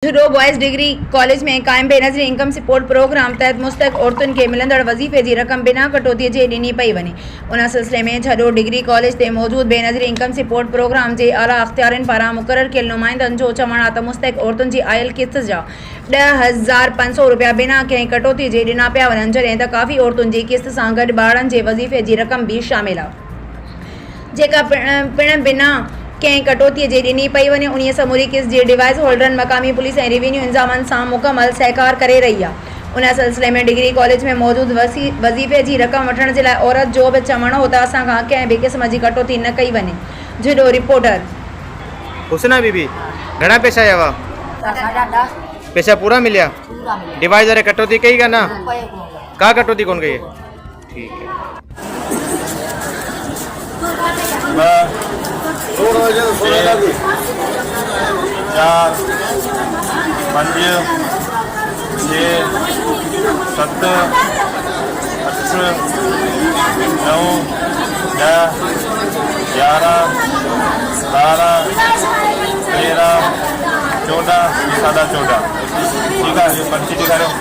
जुडो boys degree college में क़ाइम Benazir income support programme तहत मुस्तक़ औरतुनि खे मिलंदड़ वज़ीफ़े जी रक़म बिना कटौतीअ जे ॾिनी पई वञे। उन सिलसिले में झडो डिग्री कॉलेज ते मौजूदु बेनज़ीर इनकम सपोर्ट प्रोग्राम जे आला अख़्तियारनि पारां मुक़ररु कयल नुमाइंदनि जो चवणु आहे त मुस्तक़ औरतुनि जी आयल क़िस्त जा 10,500 रुपया बिना कंहिं कटौतीअ जे ॾिना पिया वञनि, जॾहिं त काफ़ी औरतुनि जी क़िस्त सां गॾु ॿारनि जे वज़ीफ़े जी रक़म बि शामिल आहे, जेका पिण बिना कंहिं कटौतीअ जे ॾिनी पई वञे। उन्हीअ समूरी क़िस्त जे डिवाइस होल्डरनि मक़ामी पुलिस ऐं रेवेन्यू इंतज़ामनि सां मुकमल सहकार करे रही आहे। उन सिलसिले में डिग्री कॉलेज में मौजूदु वज़ीफ़े जी रक़म वठण जे लाइ औरत जो बि चवणु हो त असां खां कंहिं बि क़िस्म जी कटौती न कई वञे। जुडो रिपोर्टर हुसना बीबी, घणा पैसा आया हुआ? पैसा पूरा मिलिया? डिवाइस वारे कटौती कई का ना? का कटौती कौन कई? ठीक है। चार पंज छे सत अठ नौ 10 11 12 13 14 14 ठीक है। ये पर्ची दिखा रहे हो।